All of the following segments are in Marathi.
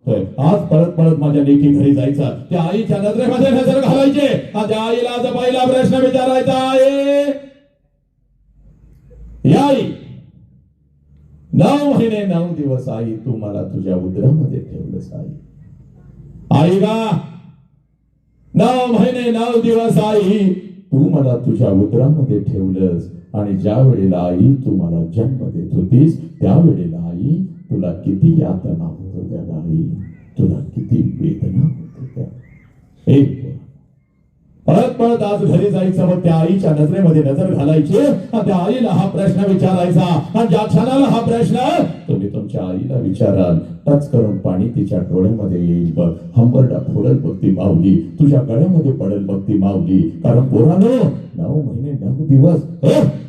आज परत परत माझ्या लेकी घरी जायचं, त्या आईच्या नजरेमध्ये नजर घालायचे. त्या आईला आज पहिला प्रश्न विचारायचा आहे, या आई 9 महिने 9 दिवस आई तू मला तुझ्या उदरामध्ये ठेवलंस आई. आई गा 9 महिने 9 दिवस आई तू मला तुझ्या उदरामध्ये ठेवलंस, आणि ज्या वेळेला आई तू मला जन्म देत होतीस त्यावेळेला आई तुला किती यातना होत होत्या आई, तुला किती वेदना होत होत्या. एक परत परत आज घरी जायचं, मग त्या आईच्या नजरेमध्ये नजर घालायची, आणि त्या आईला हा प्रश्न विचारायचा. आणि ज्या क्षणाला हा प्रश्न तुम्ही तुमच्या आईला विचाराल, टच करून पाणी तिच्या डोळ्यामध्ये येईल बघ, हंबरडा फोडल बघ ती माऊली, तुझ्या गळ्यामध्ये पडेल बघ ती माऊली. कारण पोरानो 9 महिने 9 दिवस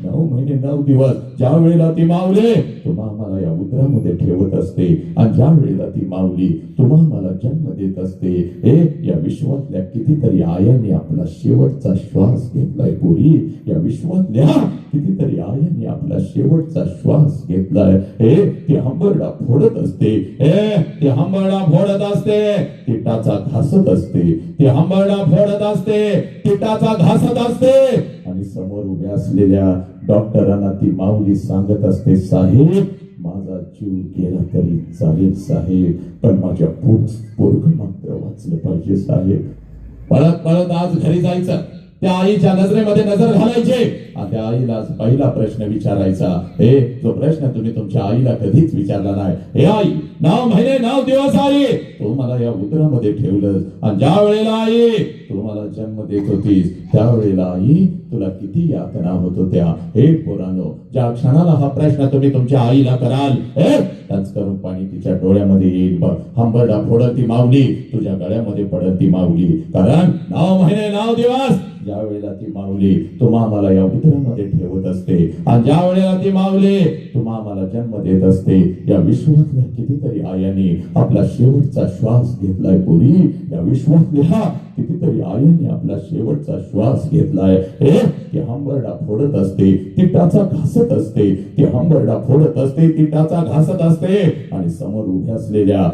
9 महिने 9 दिवस ज्या वेळेला ती माऊली तुम्हा मला या उदरामध्ये ठेवत असते, आणि ज्या वेळेला ती माऊली तुम्हा मला जन्म देत असते, या विश्वातल्या कितीतरी आयांनी आपला शेवटचा श्वास घेतलाय पोरी, या विश्वातल्या कितीतरी आयांनी आपला शेवटचा श्वास घेतलाय. ती हंबरडा फोडत असते, ती हंबरडा फोडत असते, ती टाचा घासत असते, ती हंबरडा फोडत असते, ती टाचा घासत असते, आणि समोर उभ्या असलेल्या डॉक्टरांना ती माऊली सांगत असते, साहेब माझा जीव गेला तरी चालेल साहेब, पण माझ्या पोरग मात्र वाचलं पाहिजे साहेब. परत परत आज घरी जायचं, त्या आईच्या नजरेमध्ये नजर घालायचे, आणि त्या आईला पहिला प्रश्न विचारायचा, जो प्रश्न तुम्ही तुमच्या आईला कधीच विचारला नाही. हे आई 9 महिने 9 दिवस आई तू मला या उदरामध्ये ठेवलं, आणि ज्या वेळेला आई तू मला जन्म देत होतीस त्यावेळेला आई तुला किती यातना होत होत्या. हे पोरांनो, ज्या क्षणाला हा प्रश्न तुम्ही तुमच्या आईला कराल, टच करून पाणी तिच्या डोळ्यामध्ये येईल बघ, हंबरडा फोडत ती माऊली, तुझ्या गळ्यामध्ये पडत ती माऊली. कारण 9 महिने 9 दिवस ज्या वेळेला ती माऊली तुम्हा मला या उदरामध्ये ठेवत असते, आणि ज्या वेळेला ती माऊली तुम्हा मला जन्म देत असते, या विश्वातल्या कितीतरी आयांनी आपला शेवटचा श्वास घेतलाय पोरी, या विश्वातल्या कितीतरी आयांनी आपला शेवटचा श्वास घेतलाय. ती हंबरडा फोडत असते, ती टाचा घासत असते, ती हंबरडा फोडत असते, ती टाचा घासत असते, आणि समोर उभ्या असलेल्या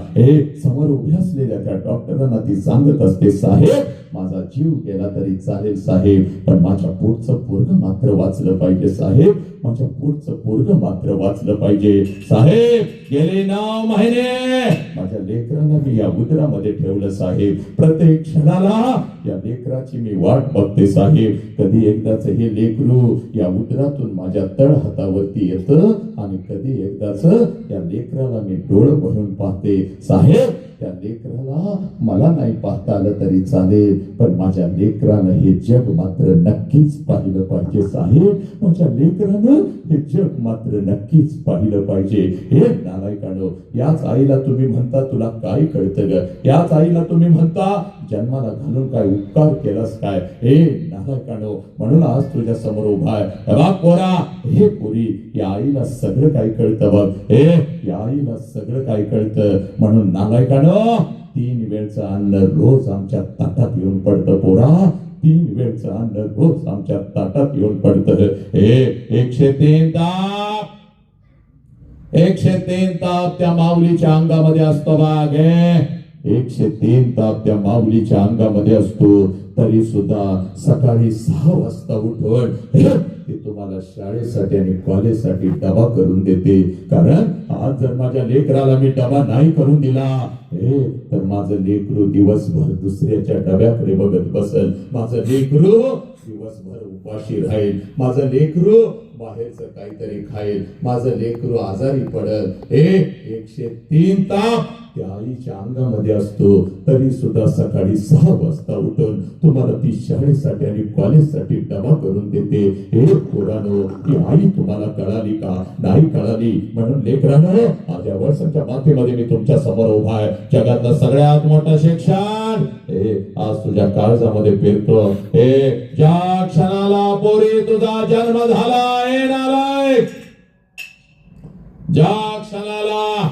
त्या डॉक्टरांना ती सांगत असते, साहेब माझा जीव गेला तरी चालेल साहेब, पण माझ्या पोटचं पोरग मात्र वाचलं पाहिजे साहेब, माझ्या पोटचं पोरग मात्र वाचलं पाहिजे साहेब. गेले 9 महिने माझ्या लेकराला मी या उदरामध्ये ठेवलं साहेब, प्रत्येक क्षणाला या लेकराची मी वाट बघते साहेब, कधी एकदाच हे लेकरू या उदरातून माझ्या तळ हातावरती येतं, आणि कधी एकदाच या लेकराला मी डोळं भरून पाहते साहेब. त्या लेकराला मला नाही पाहता आलं तरी चालेल, पण माझ्या लेकरानं हे जग मात्र नक्कीच पाहिलं पाहिजे साहेब, माझ्या लेकरानं हे जग मात्र नक्कीच पाहिलं पाहिजे. हे नालायकानो, याच आईला तुम्ही म्हणता तुला काय कळतं ग, याच आईला तुम्ही म्हणता जन्माला घालून काय उपकार केलास काय. हे नालायकानो, म्हणून आज तुझ्या समोर उभा आहे बघ पोरा, हे पोरी या आईला सगळं काय कळतं बघ, या आईला सगळं काय कळतं. म्हणून नालायकानो 3 वेळचं अन्न रोज आमच्या ताटात येऊन पडतं पोरा, 3 वेळचं अन्न रोज आमच्या ताटात येऊन पडतं. 103 ताप 103 ताप त्या माऊलीच्या अंगामध्ये असतो बाग, 103 ताप त्या माऊलीच्या अंगामध्ये असतो, तरी सुद्धा सकाळी 6 वाजता उठवण ते तुम्हाला शाळेसाठी आणि कॉलेजसाठी डबा करून देते. कारण आज जर माझ्या लेकराला मी डबा नाही करून दिला तर माझं लेकरू दिवसभर दुसऱ्याच्या डब्याकडे बघत बसेल, माझं लेकरू दिवसभर उपाशी राहील, माझं लेकरू बाहेरचं काहीतरी खाईल, माझं लेकरू आजारी पडल. 103 ताप त्या आईच्या अंगामध्ये असतो, तरी सुद्धा सकाळी 6 वाजता उठून तुम्हाला ती शाळेसाठी आणि कॉलेजसाठी डबा करून देते. हे पोरांनो, ती आई तुम्हाला कळाली का नाही कळाली. म्हणून लेकरांनो, आज या वर्षाच्या माथेमध्ये मी तुमच्या समोर उभा आहे. जगातलं सगळ्यात मोठं शिक्षण आज तुझ्या काळजामध्ये पेरतो. ज्या क्षणाला पोरी तुझा जन्म झाला नालायक, ज्या क्षणाला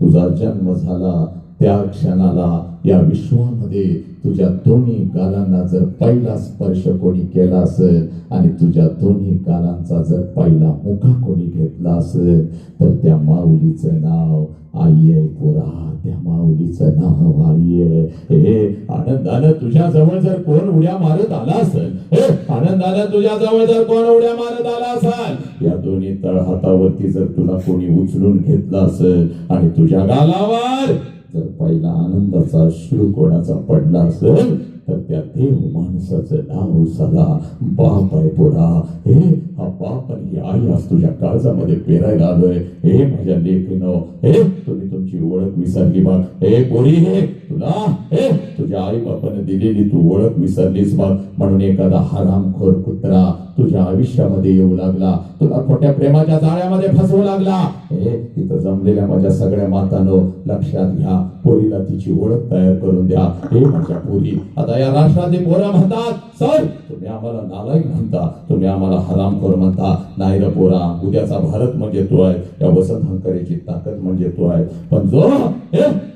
तुझा जन्म झाला त्या क्षणाला या विश्वामध्ये तुझ्या दोन्ही गालांना जर पहिला स्पर्श कोणी केला असेल आणि तुझ्या दोन्ही गालांचा जर पहिला मुखा कोणी घेतला असेल तर त्या माऊलीचं नाव आई आहे पोरा, त्या माऊलीचं नाव आई आहे. हे आनंदानं तुझ्या जवळ जर कोण उड्या मारत आला असेल, हे आनंदानं तुझ्या जवळ जर कोण उड्या मारत आला असेल, या दोन्ही तळ हातावरती जर तुला कोणी उचलून घेतला असेल आणि तुझ्या गालावर जर पहिला आनंदाचा अश्रू कोणाचा पडला असेल तर त्या देव माणसाचं नाव साला बाप आहे पोरा. हे हा बाप आणि ही आई आज तुझ्या काळजामध्ये पेरायला आलोय. हे माझ्या लेकीनो, हे तुम्ही तुमची ओळख विसरली बघ. हे पोरी, हे तुला हे तुझ्या आई बापाने दिलेली तू ओळख विसरलीस बघ. म्हणून एखादा हरामखोर कुत्रा तुझ्या आयुष्यामध्ये येऊ लागला, तुला खोट्या प्रेमाच्या जाळ्यामध्ये फसवू लागला. हे तिथं जमलेल्या माझ्या सगळ्या मातांनो लक्षात घ्या, पोरीला तिची ओळख तयार करून द्या. हे माझ्या पोरी, आता या राष्ट्रातील पोरं म्हणतात सर तुम्ही आम्हाला नालायक म्हणता, तुम्ही आम्हाला हरामखोर म्हणता. नाही रे पोरा, उद्याचा भारत म्हणजे तू आहे. या वसंत हंकरेची ताकद म्हणजे तू आहे. पण जो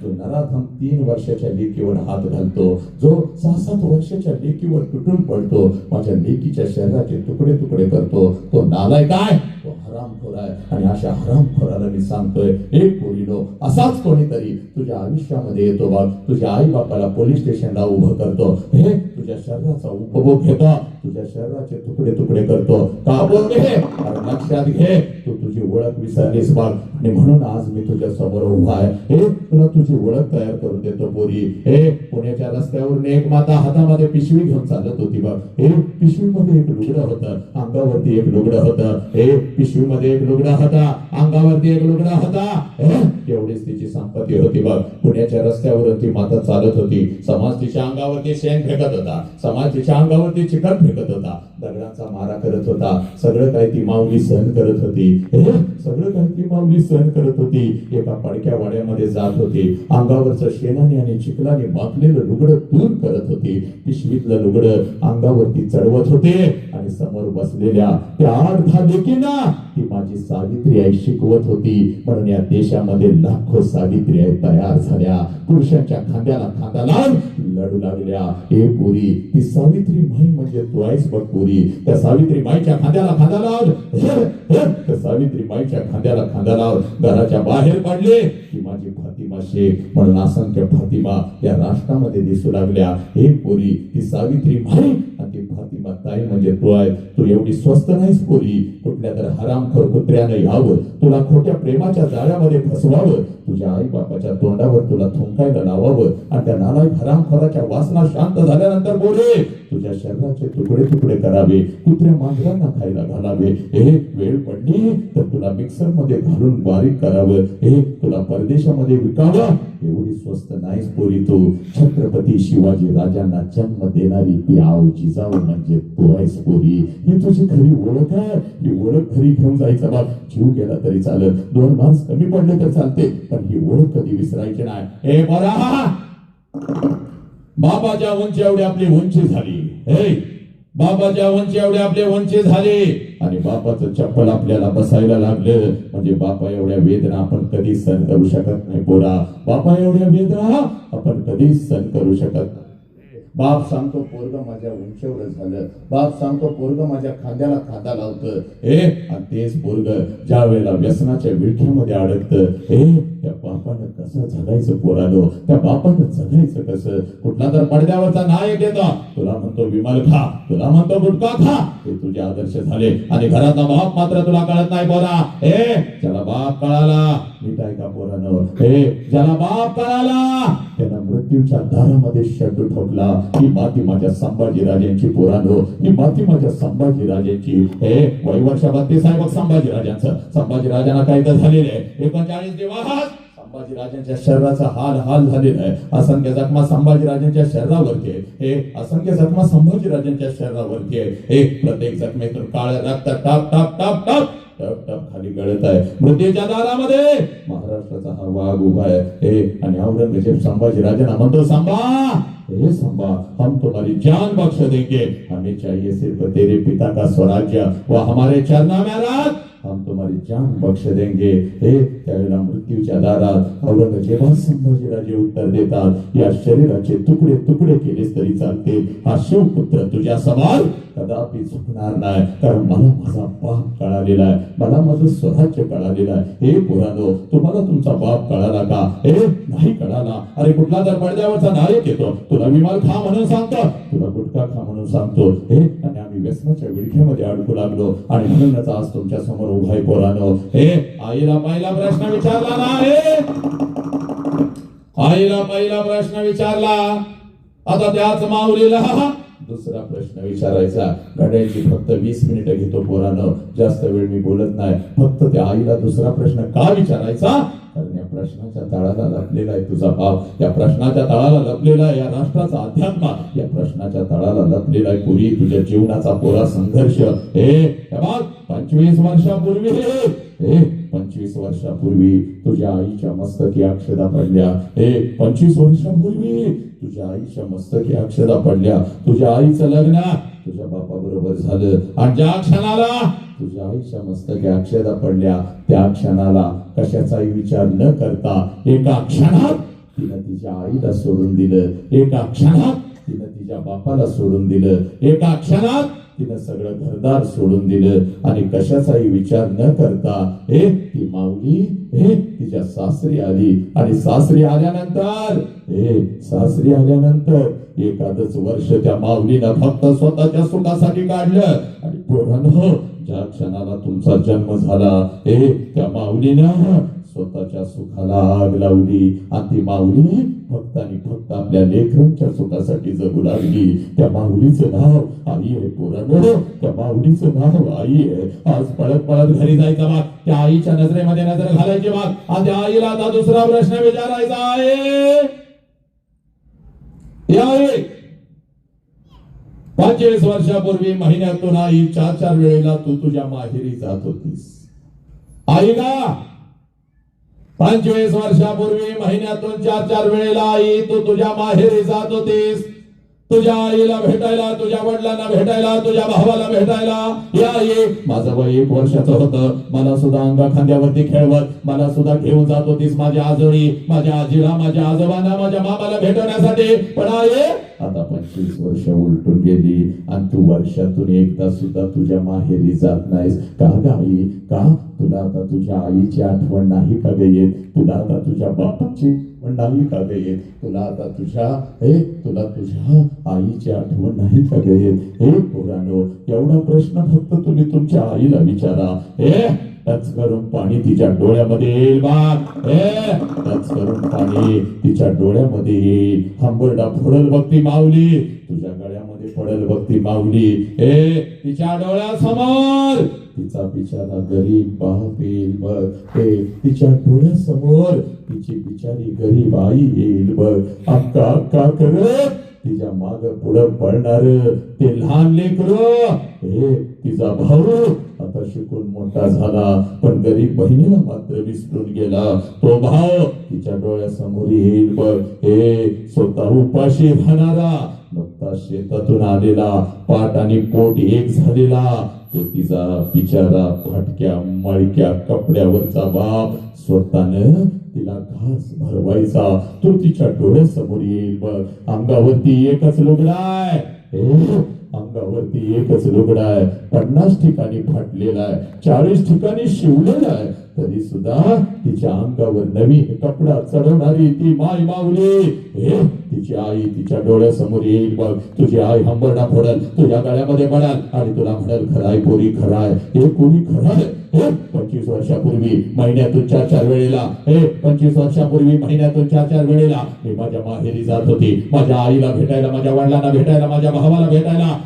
नराधम 3 वर्षाच्या लेकीवर हात घालतो, जो 6-7 वर्षाच्या लेकीवर तुटून पडतो, माझ्या लेकीच्या शरीराचे तुकडे तुकडे करतो, तो नालायक आहे, तो हरामखोर आहे. आणि अशा हरामखोराला मी सांगतोय, एक पोरीनो असाच कोणीतरी तुझ्या आयुष्यामध्ये येतो बघ, तुझ्या आई बापाला पोलीस स्टेशनला उभं करतो, हे तुझ्या शरीराचा उपभोग घेतो, तुझ्या शरीराचे तुकडे तुकडे करतो. का बोलते हे? अरे लक्षात घे, तू तुझी ओळख विसरलीस बघ. आणि म्हणून आज मी तुझ्या समोर उभा आहे. हे तुला तुझी ओळख तयार करून देतो पोरी. हे पुण्याच्या रस्त्यावरून एक माता हातामध्ये पिशवी घेऊन चालत होती बघ. हे पिशवीमध्ये एक लुगडं होतं, अंगावरती एक लुगडं होतं. हे पिशवीमध्ये एक लुगडा होता, अंगावरती एक लुगडा होता. एवढीच तिची संपत्ती होती बघ. पुण्याच्या रस्त्यावर ती माता चालत होती. समाज तिच्या अंगावरती शेण फेकत होता, समाज तिच्या अंगावरती चिकन फेकत होता, दगडांचा मारा करत होता. सगळं काही ती माऊली सहन करत होती. सगळं काही ती माऊली सहन करत होती. एका पडक्या वाड्यामध्ये जात होती, अंगावरचं शेणाने आणि चिखलाने माखलेलं लुगडं दूर करत होती. पिशवीतलं लुगडं अंगावरती चढवत होते आणि समोर बसलेल्या त्या 8-10 लेकींना ती माझी सावित्री आई शिकवत होती. म्हणून या देशामध्ये लाखो सावित्री आई तयार झाल्या, पुरुषांच्या खांद्याला खांदा लावून लढू लागल्या. हे पोरी, ती सावित्री माई म्हणजे तू आहेस बघ पोरी. त्या सावित्री माईच्या खांद्याला खांदा लावून, त्या सावित्री माईच्या खांद्याला खांदा लावून घराच्या बाहेर पडले की माझी फातिमा शेख म्हणून असंख्य फातिमा या राष्ट्रामध्ये दिसू लागल्या. हे पोरी, ती सावित्री माई आणि ती फातिमा ताई म्हणजे तू आहे. तू एवढी स्वस्त नाहीस पोरी. कुठल्या तर हरामखोर कुत्र्यानं यावं, तुला खोट्या प्रेमाच्या जाळ्यामध्ये फसवावं, तुझ्या आई बापाच्या तोंडावर तुला थुंकायला लावावं आणि त्या नालायक हरामखोराच्या वासना शांत झाल्यानंतर बोले तुझ्या शरीराचे तुकडे तुकडे करावे, कुत्र्या मांजरांना खायला घालावे. हे वेळ पडली तर तुला मिक्सर मध्ये घालून बारीक करावं, हे तुला परदेशामध्ये विकावं. एवढी स्वस्त नाहीस पोरी तू. छत्रपती शिवाजी राजांना जन्म देणारी ती आऊ जिजाऊ म्हणजे तू आहेस पोरी. ही तुझी खरी ओळख आहे. ही ओळख खरी घेऊन जायचं बघ. जीव गेला तरी चालत, 2 मार्क्स कमी पडले तर चालते, पण ही ओळख कधी विसरायची नाही. हे बरा, बाबाच्या उंची एवढी आपली उंची झाली. हे बाबाच्या उंची एवढी आपली उंची झाली आणि बापाचं चप्पल आपल्याला बसायला लागलं म्हणजे बापा एवढ्या वेदना आपण कधीच सहन करू शकत नाही पोरा. बापा एवढ्या वेदना आपण कधीच सहन करू शकत नाही. बाप सांगतो पोरग माझ्या उंचीवर झालं, बाप सांगतो पोरग माझ्या खांद्याला खांदा लावतं. आणि तेच पोरग ज्या वेळेला व्यसनाच्या विळख्यामध्ये अडकतं, त्या बापानं कसं जगायचं पोरानो, त्या बापानं जगायचं कसं. कुठला तर पडद्यावरचा नायक येतो, तुला म्हणतो विमल खा, तुला म्हणतो गुटखा खा, हे तुझे आदर्श झाले आणि घरातला बाप मात्र तुला कळत नाही पोरा. ज्याला बाप कळाला, नीट आहे का पोरानो, ज्याला बाप कळाला त्यानं मृत्यूच्या दारामध्ये शब्द ठोकला. ही माती माझ्या संभाजीराजांची पोरानो, ही माती माझ्या संभाजीराजांची. वैवर्ष 32 आहे बघ संभाजीराजांचं. संभाजीराजांना काय तर झालेलं आहे. 39 दिवस संभाजीराजांच्या शरीराचा हाल झालेला आहे. असंख्य जखमा संभाजीराजांच्या शरीरावरती आहे. असंख्य जखमा संभाजीराजांच्या शरीरावरती आहे. प्रत्येक जखमेतून काळ रक्त टाप टाप टाप टाप टप टप खाली गळत आहे. मृत्यूच्या दारामध्ये महाराष्ट्राचा हा वाघ उभा आहे. आणि औरंगजेब संभाजीराजांना म्हणतो, संभा हम तुम्हारी जान बख्श देंगे, हमें चाहिए सिर्फ तेरे पिता का स्वराज्य व हमारे चरणों में राज. हम तुम्हारी जान बख्श देंगे. हे त्यावेळेला मृत्यूच्या दारात औरंगजेबा संभाजीराजे उत्तर देतात, या शरीराचे तुकडे तुकडे केलेस तरी चालते, हा शिवपुत्र तुझ्या समोर कदापि झुकणार नाही. कारण मला माझा बाप कळालेला आहे, मला माझं स्वराज्य कळालेलं आहे. हे पोरांनो, तुम्हाला तुमचा बाप कळाला का? हे नाही कळाला. अरे कुठला तर पडद्यावरचा नायक येतो, तुला विमाल खा म्हणून सांगतो, तुला गुटखा खा म्हणून सांगतो. हे आणि आम्ही व्यसनाच्या विळख्यामध्ये अडकू लागलो आणि म्हणूनच आज तुमच्या समोर उभा आहे पोरांनो. हे आईला पहिला प्रश्न विचारला नाही, आईला पहिला प्रश्न विचारला, आता त्याच माऊलीला दुसरा प्रश्न विचारायचा. घड्याळची फक्त 20 मिनिटं घेतो पोरानं, जास्त वेळ मी बोलत नाही. फक्त त्या आईला दुसरा प्रश्न का विचारायचा? कारण या प्रश्नाच्या तळाला लपलेला आहे तुझा बाप, या प्रश्नाच्या तळाला लपलेला आहे या राष्ट्राचा अध्यात्म, या प्रश्नाच्या तळाला लपलेला आहे पुरी तुझ्या जीवनाचा पोरा संघर्ष. हे बघ, 25 वर्षापूर्वी 25 वर्षापूर्वी तुझ्या आईच्या मस्तकी अक्षदा पडल्या. 25 वर्षापूर्वी तुझ्या आईच्या मस्तकी अक्षदा पडल्या. तुझ्या आईचं लग्न तुझ्या बापा बरोबर झालं आणि ज्या क्षणाला तुझ्या आईच्या मस्तकी अक्षदा पडल्या त्या क्षणाला कशाचाही विचार न करता एका क्षणात तिनं तिच्या आईला सोडून दिलं, एका क्षणात तिनं तिच्या बापाला सोडून दिलं, एका क्षणात तिनं सगळं घरदार सोडून दिलं आणि कशाचाही विचार न करता ती माऊली तिच्या सासरी आली. आणि सासरी आल्यानंतर एखादच वर्ष त्या माऊलीनं फक्त स्वतःच्या सुखासाठी काढलं. आणि पोरांनो, ज्या क्षणाला तुमचा जन्म झाला त्या माऊलीनं स्वतःच्या सुखाला आग लावली आणि ती माऊली फक्त आणि फक्त आपल्या लेकरांच्या सुखासाठी जगू लागली. त्या माऊलीचं नाव आई आहे पोरांनो, त्या माऊलीचं नाव आई आहे. आज पळत पळत घरी जायचं मग त्या आईच्या नजरेमध्ये नजर घालायची मग आणि त्या आईला आता दुसरा प्रश्न विचारायचा आहे. 25 वर्षापूर्वी महिन्यातून आई 4 वेळेला तू तुझ्या माहेरी जात होतीस. आई का 25 वर्षापूर्वी महिन्यातून 4 वेळेला आई तू तुझ्या माहेरी जात होतीस. तुझ्या आईला भेटायला, तुझ्या वडिलांना भेटायला, तुझ्या भावाला भेटायला. या आई, माझं वय 1 वर्षाचं होतं, मला सुद्धा अंगा खांद्यावरती खेळवत मला सुद्धा घेऊन जात होतीस माझ्या आजोळी, माझ्या आजीला, माझ्या आजोबांना, माझ्या मामाला भेटवण्यासाठी. पण आई आता 25 वर्ष उलटून गेली आणि तू वर्षातून एकदा सुद्धा तुझ्या माहेरी जात नाहीस. का ग आई? का? तुला आता तुझ्या आईची आठवण नाही का ग येत? तुला आता तुझ्या बापाची नाही का ग येत? तुला आता तुझ्या आईची आठवण नाही का ग येत? पोरांनो, एवढा प्रश्न फक्त तुम्ही तुमच्या आईला विचारा. टच करून पाणी तिच्या डोळ्यामध्ये येईल बाग, टच करून पाणी तिच्या डोळ्यामध्ये येईल. हंबरडा फोडल बघती माऊली, तुझ्या गळ्यामध्ये पडल बघती माऊली. तिच्या डोळ्यासमोर तिचा बिचारा गरीब बाप येईल बघ. तिच्या डोळ्यासमोर तिची बिचारी गरीब आई येईल बघ. अक्का अक्का करत तिच्या माग पुढं पडणार ते लहान लेकरं. तिचा भाऊ आता शिकून मोठा झाला पण गरीब बहिणीला मात्र विसरून गेला. तो भाव तिच्या डोळ्यासमोर येईल बघ. स्वतः उपाशी राहणारा, नुकताच शेतातून आलेला, पाठ आणि पोट एक झालेला, तो तिचा बिचारा फाटक्या मळक्या कपड्यावरचा बाप स्वतःनं तिला घास भरवायचा. तो तिच्या डोळ्यासमोर येईल बघ. अंगावरती एकच लुगडाय, अंगावरती एकच लुगडाय, 50 ठिकाणी फाटलेला आहे, 40 ठिकाणी शिवलेला आहे, तरी सुद्धा तिच्या अंगावर नवीन कपडा चढवणारी ती माय माऊली, तिची आई तिच्या डोळ्यासमोर येईल बघ. तुझी आई हंबरडा फोडल, तुझ्या गळ्यामध्ये पडाल आणि तुला म्हणाल खराय पोरी खराय. हे कोणी खराय? 25 वर्षापूर्वी महिन्यातून 4 वेळेला 25 वर्षापूर्वी महिन्यातून 4 वेळेला मी माझ्या माहेरी जात होती, माझ्या आईला भेटायला, माझ्या वडिलांना भेटायला, माझ्या भावाला भेटायला.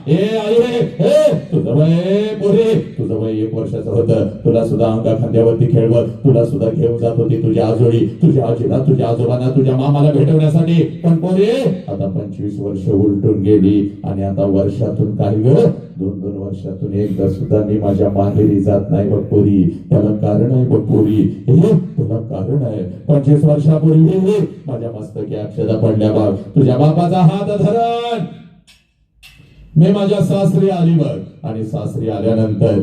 तुझं वय पोरी, तुझं वय 1 वर्षाचं होतं, तुला सुद्धा अंगा खांद्यावरती खेळवत तुला सुद्धा घेऊन जात होती तुझ्या आजोळी, तुझ्या आजीला, तुझ्या आजोबांना, तुझ्या मामाला भेटवण्यासाठी. पण पोरी आता 25 वर्ष उलटून गेली आणि आता वर्षातून काही ग 2-2 वर्षातून एकदा सुद्धा मी माझ्या माहेरी जात नाही बघ पोरी. त्याला कारण आहे बघ पोरी, त्याला कारण आहे. 25 वर्षापूर्वी माझ्या मस्तकी अक्षदा पडल्या बघ. तुझ्या बापाचा हात धरण मी माझ्या सासरी आली बघ, आणि सासरी आल्यानंतर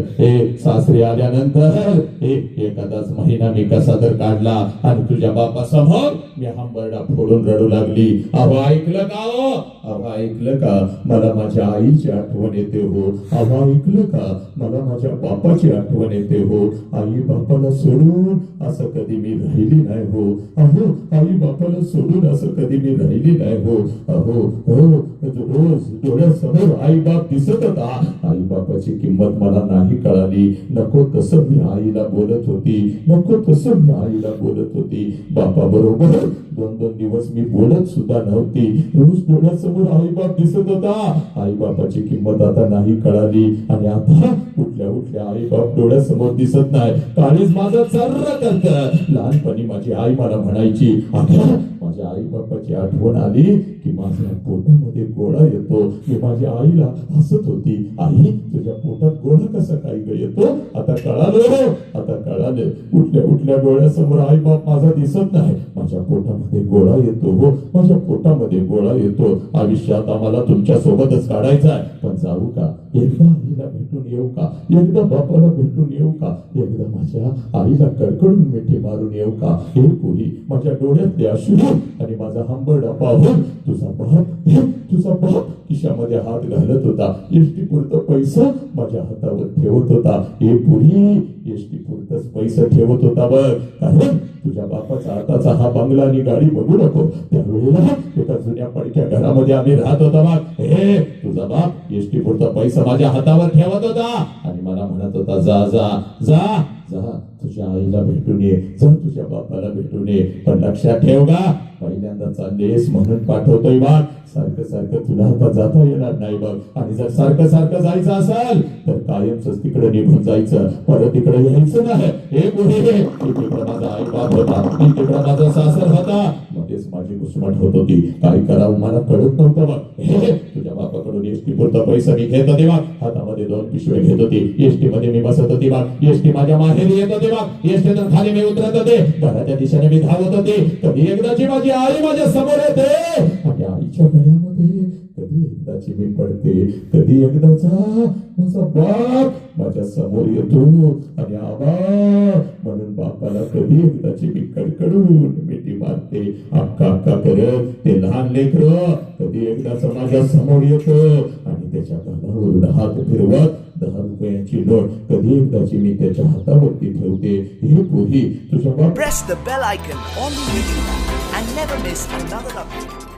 एखादाच महिना मी कसा तर काढला, आणि तुझ्या बापा समोर मी हंबरडा फोडून रडू लागली. अहो ऐकलं का हो? अहो ऐकलं का? मला माझ्या आईची आठवण येते हो. अहो ऐकलं का? मला माझ्या बापाची आठवण येते हो. आई बापाला सोडून असं कधी मी राहिली नाही हो. अहो आई बापाला सोडून असं कधी मी राहिली नाही हो. अहो रोज डोळ्यासमोर आई बाप दिसत होता. आई बापाची किंमत मला नाही कळाली. नको तसं मी आईला बोलत होती. बापा बरोबर 2-2 दिवस मी बोलत सुद्धा नव्हती. रोज डोळ्यासमोर आई बाप दिसत होता. आई बापाची किंमत आता नाही कळाली, आणि आता उठल्या आई बाप डोळ्यासमोर दिसत नाही. काळीज माझं सर्र करत. लहानपणी माझी आई मला म्हणायची, आता माझ्या आई बापाची आठवण आली की माझ्या पोटामध्ये गोळा येतो. मी माझ्या आईला हसत होती, आई तुझ्या पोटात गोळा कसा काय येतो? आता कळालं. उठल्या डोळ्यासमोर आई बाप माझा दिसत नाही. माझ्या पोटामध्ये गोळा येतो हो, माझ्या पोटामध्ये गोळा येतो. आयुष्यात आम्हाला तुमच्या सोबतच काढायचा आहे, पण जाऊ का? एकदा आईला भेटून येऊ का? एकदा बापाला भेटून येऊ का? एकदा माझ्या आईला कडकडून मिठी मारून येऊ का? हे पुरी माझ्या डोळ्यातले अश्रू आणि माझा हंबरडा पाहून तुझा बाप खिशामध्ये हात घालत होता. एसटी पुरतं पैसा माझ्या हातावर ठेवत होता. हे पुरी एसटी पुरतच पैसा ठेवत होता बघ. कारण तुझ्या बापाचा आताचा हा बंगला आणि गाडी बघू नको. त्यावेळेला एका जुन्या पडक्या घरामध्ये आम्ही राहत होता बघ. हे तुझा बाप एसटी पुरता पैसा माझ्या हातावर ठेवत होता, आणि मला म्हणत होता, जा जा जा जा तुझ्या आईला भेटून ये, जा तुझ्या बापाला भेटून ये. पण लक्षात ठेव का, पहिल्यांदा चाललेस म्हणून पाठवतोय बघ. सारखं तुला आता जाता येणार नाही बघ. आणि जर सारखं जायचं असेल तर कायमच तिकडे निघून जायचं, परत तिकडे यायचं नाही. हे पुढे तिकडे माझा आई बाप होता, तिकडे माझा सासर होता. मध्येच माझी घुसमट होत होती. काय करावं मला कळत नव्हतं बघ. हे तुझ्या बापाकडून एसटी पुरता पैसा मी घेत होते बघ. हातामध्ये 2 पिशवे घेत होती. एसटी मध्ये मी बसत होती बघ. एसटी माझ्या माहेरी येत होते बघ. एसटीतून खाली मी उतरत होते. घराच्या दिशेने मी धावत होते. कधी एकदाची माझी आई माझ्या समोर येते, आणि आईच्या गळ्यामध्ये कधी एकदाची मी पडते. कधी एकदाचा माझा बाप माझ्या समोर येतो, आणि आबा म्हणून बापाला कधी एकदाची मी कडकडून मिठी मारते. अक्का करत ते लहान लेकरं कधी एकदाच माझ्या समोर येतं, आणि त्याच्या गालावरून हात फिरवत 10 रुपयांची नोट कधी एकदाची मी त्याच्या हातावरती ठेवते. हे पुरी तुझ्या बाप. Press the bell icon on the YouTube app and never miss another update.